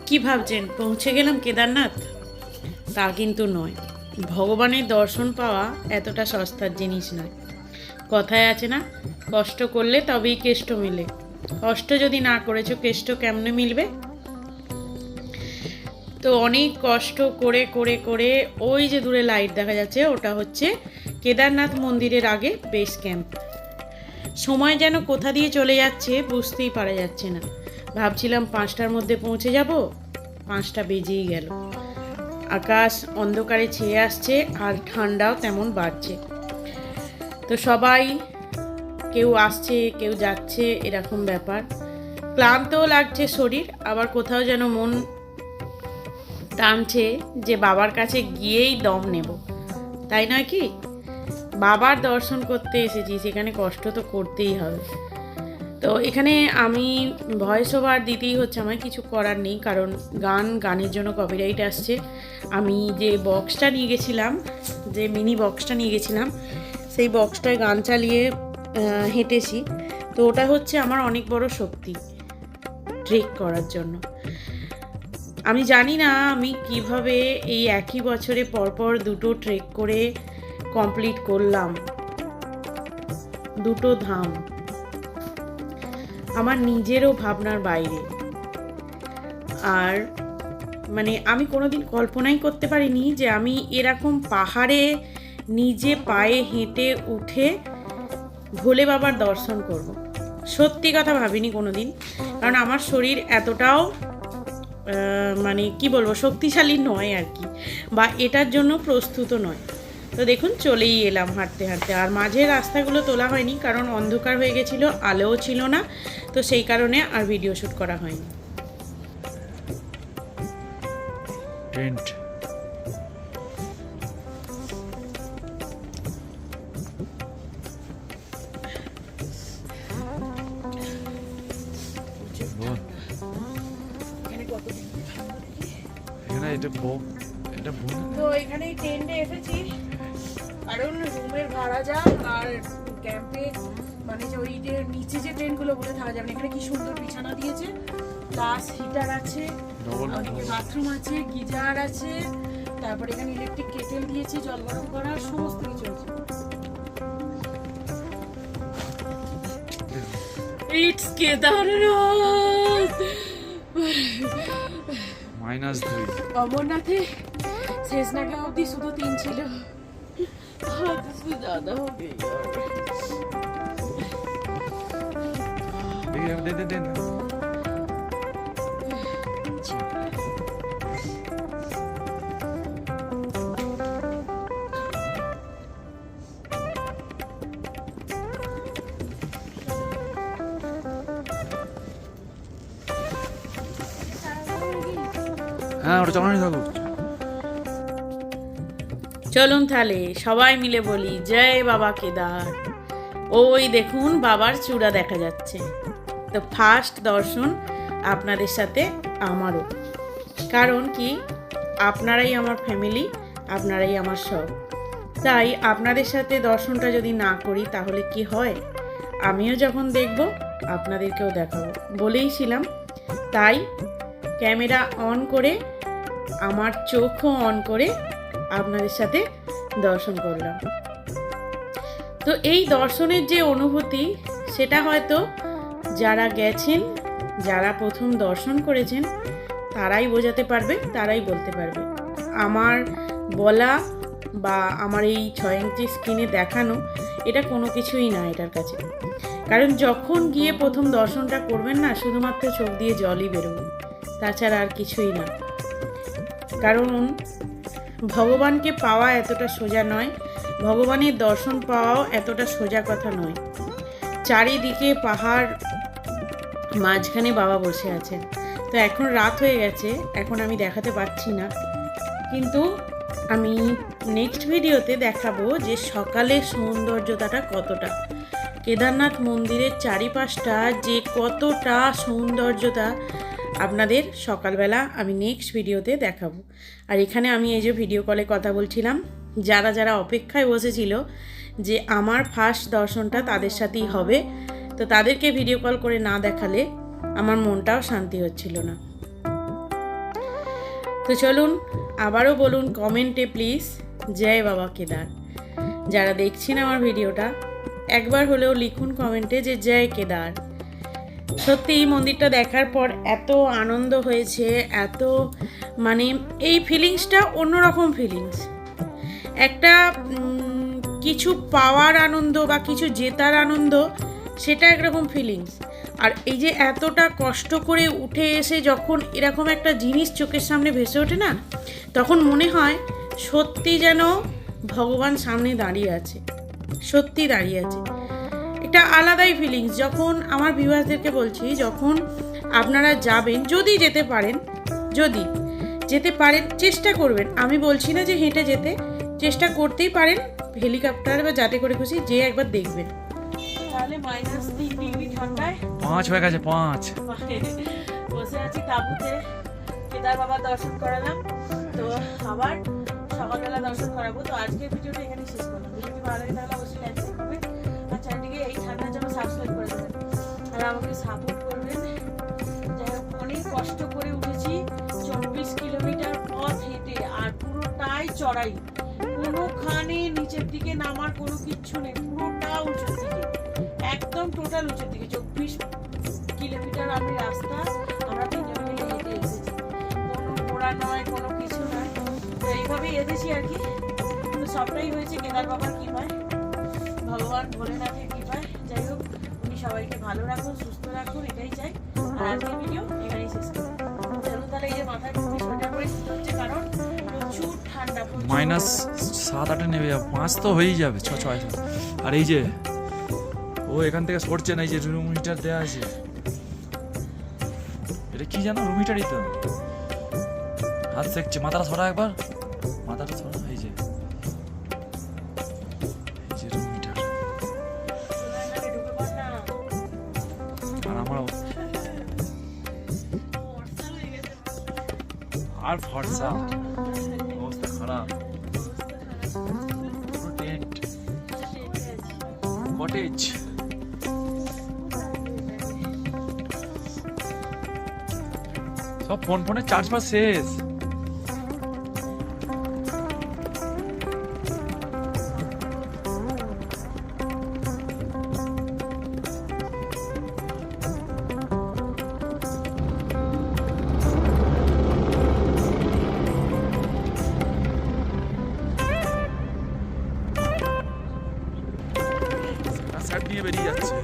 কি ভাবছেন পৌঁছে গেলাম কেদারনাথ? তা কিন্তু নয়। ভগবানের দর্শন পাওয়া এতটা সস্তার জিনিস নয়। কথায় আছে না, কষ্ট করলে তবেই কেষ্ট মিলে। কষ্ট যদি না করেছো কেষ্ট কেমনে মিলবে? তো অনেক কষ্ট করে করে করে ওই যে দূরে লাইট দেখা যাচ্ছে, ওটা হচ্ছে কেদারনাথ মন্দিরের আগে বেস ক্যাম্প। সময় যেন কোথা দিয়ে চলে যাচ্ছে বুঝতেই পারা যাচ্ছে না। ভাবছিলাম 5টার মধ্যে পৌঁছে যাব, 5টা বেজেই গেল। আকাশ অন্ধকারে ছেয়ে আসছে আর ঠান্ডাও তেমন বাড়ছে। তো সবাই কেউ আসছে কেউ যাচ্ছে, এরকম ব্যাপার। ক্লান্তও লাগছে শরীর, আবার কোথাও যেন মন টানছে যে বাবার কাছে গিয়েই দম নেব, তাই নয় কি? বাবার দর্শন করতে এসেছি, সেখানে কষ্ট তো করতেই হবে। তো এখানে আমি ভয়েস ওভার দিতেই হচ্ছে, আমার কিছু করার নেই, কারণ গানের জন্য কপিরাইট আসছে। আমি যে বক্সটা নিয়ে গেছিলাম, যে মিনি বক্সটা নিয়ে গেছিলাম, সেই বক্সটায় গান চালিয়ে হেঁটেছি। তো ওটা হচ্ছে আমার অনেক বড় শক্তি ট্রেক করার জন্য। আমি জানি না আমি কিভাবে এই একই বছরে পরপর 2টো ট্রেক করে কমপ্লিট করলাম, 2টো ধাম। আমার নিজেরও ভাবনার বাইরে। আর মানে আমি কোনোদিন কল্পনাই করতে পারিনি যে আমি এরকম পাহাড়ে নিজে পায়ে হেঁটে উঠে ভোলে বাবার দর্শন করব। সত্যি কথা ভাবিনি কোনোদিন, কারণ আমার শরীর এতটাও মানে কি বলবো, শক্তিশালী নয় আর কি, বা এটার জন্য প্রস্তুত নয়। তো দেখুন চলেই এলাম হাঁটতে হাঁটতে। আর মাঝে রাস্তাগুলো তোলা হয়নি, কারণ অন্ধকার হয়ে গেছিলো, আলোও ছিল না, তো সেই কারণে আর ভিডিও শ্যুট করা হয়নি। তো এখানে টেন্টে এসেছি, কারণ রুমের ভাড়া যা, আর ক্যাম্পে মানে যে ওই যে নিচে যে টেন্টগুলো বলে থাকা যাবে না। এখানে কি সুন্দর বিছানা দিয়েছে, প্লাস হিটার আছে, বাথরুম আছে, গিজার আছে, তারপরে এখানে ইলেকট্রিক কেটেল দিয়েছে, জল গরম করার সমস্ত কিছু আছে। ইটস কেদারনাথ -2। অমরনাথে শেষ নাগে অবধি শুধু 3 ছিল। ज़्यादा हो गई यार। दे হ্যাঁ, ওটা চালানোই থাকুক। চলুন তাহলে সবাই মিলে বলি জয় বাবা কেদার। ওই দেখুন বাবার চূড়া দেখা যাচ্ছে। তো ফার্স্ট দর্শন আপনাদের সাথে আমারও, কারণ কি আপনারাই আমার ফ্যামিলি, আপনারাই আমার সব। তাই আপনাদের সাথে দর্শনটা যদি না করি তাহলে কি হয়? আমিও যখন দেখব আপনাদেরকেও দেখাবো বলেইছিলাম। তাই ক্যামেরা অন করে, আমার চোখও অন করে আপনাদের সাথে দর্শন করলাম। তো এই দর্শনের যে অনুভূতি, সেটা হয়তো যারা গেছেন, যারা প্রথম দর্শন করেছেন, তারাই বোঝাতে পারবে, তারাই বলতে পারবে। আমার বলা বা আমার এই 6 ইঞ্চি স্ক্রিনে দেখানো এটা কোনো কিছুই না এটার কাছে। কারণ যখন গিয়ে প্রথম দর্শনটা করবেন না, শুধুমাত্র চোখ দিয়ে জলই বেরোবে, তাছাড়া আর কিছুই না। কারণ ভগবানকে পাওয়া এতটা সোজা নয়, ভগবানের দর্শন পাওয়াও এতটা সোজা কথা নয়। চারিদিকে পাহাড়, মাঝখানে বাবা বসে আছেন। তো এখন রাত হয়ে গেছে, এখন আমি দেখাতে পারছি না, কিন্তু আমি নেক্সট ভিডিওতে দেখাবো যে সকালের সৌন্দর্যতাটা কতটা। কেদারনাথ মন্দিরের চারিপাশটা যে কতটা সৌন্দর্যতা আপনাদের সকালবেলা আমি নেক্সট ভিডিওতে দেখাবো। আর এখানে আমি এই যে ভিডিও কলে কথা বলছিলাম, যারা যারা অপেক্ষায় বসেছিল যে আমার ফার্স্ট দর্শনটা তাদের সাথেই হবে, তো তাদেরকে ভিডিও কল করে না দেখালে আমার মনটাও শান্তি হচ্ছিল না। তো চলুন আবারও বলুন কমেন্টে প্লিজ জয় বাবা কেদার। যারা দেখছেন আমার ভিডিওটা একবার হলেও লিখুন কমেন্টে যে জয় কেদার। সত্যি এই মন্দিরটা দেখার পর এত আনন্দ হয়েছে, এত মানে এই ফিলিংসটা অন্যরকম ফিলিংস। একটা কিছু পাওয়ার আনন্দ বা কিছু জেতার আনন্দ, সেটা একরকম ফিলিংস। আর এই যে এতটা কষ্ট করে উঠে এসে যখন এরকম একটা জিনিস চোখের সামনে ভেসে ওঠে না, তখন মনে হয় সত্যি যেন ভগবান সামনে দাঁড়িয়ে আছে, সত্যি দাঁড়িয়ে আছে। একটা আলাদাই ফিলিংস। যখন আমার ভিউয়ার্সদেরকে বলছি, যখন আপনারা যাবেন, যদি যেতে পারেন চেষ্টা করবেন। আমি বলছি না যে হেঁটে যেতে, চেষ্টা করতেই পারেন হেলিকপ্টার বা যাতে করে খুশি যে একবার দেখবেন। তাহলে -3 ডিগ্রি ঠান্ডায় 5 হয়ে গেছে, 5। বসে আছি তাঁবুতে, কেদার বাবার দর্শন করালাম, তো আবার সকালবেলা দর্শন করাবো। তো আজকের ভিডিওটা এখানে শেষ করলাম। ভিডিওটি ভালো লাগে তাহলে অবশ্যই লাইক করবেন, আর চ্যানেলটিকে এই ঠান্ডার জন্য সাবস্ক্রাইব করে দেবেন, আর আমাকে সাপোর্ট করবেন। যাই হোক, অনেক কষ্ট করে উঠেছি, 24 কিলোমিটার পথ হেঁটে, আর পুরোটাই চড়াই, কোনোখানে নিচের দিকে নামার কোনো কিচ্ছু নেই, পুরোটা উঁচুর দিকে, একদম টোটাল উঁচুর দিকে। 24 কিলোমিটার আমি রাস্তা আমরা তিনজন মিলে হেঁটে এসেছি, কোনো ঘোড়া নয়, কোনো কিছু নয়। তো এইভাবেই এসেছি আর কি। তো সবটাই হয়েছে কেদার বাবার কৃপায়, ভগবান ভোলেনাথের কৃপায়। যাই হোক, উনি সবাইকে ভালো রাখুন, সুস্থ রাখুন, এটাই চাই। আর আজকের ভিডিও এখানেই শেষ করি। চলুন তাহলে এই যে মাথায় টুপি সোয়েটার পরে শীত হচ্ছে, কারণ প্রচুর ঠান্ডা, -7-8 নেমে যাবে, 5 তো হয়েই যাবে, 6-6। আর এই যে ও এখান থেকে সরছে না, এই যে রুম হিটার দেওয়া আছে, এটা কি জানো? রুম হিটারই তো। হাত সেকছে, মাথাটা সরা একবার, মাথাটা সরা। এই যে রুম হিটার। আর আমার আর ফর্সা অবস্থা খারাপ, পুরো টেন্ট, কটেজ। সব ফোনে চার্জ বা শেষ। সাইড নিয়ে বেরিয়ে যাচ্ছে।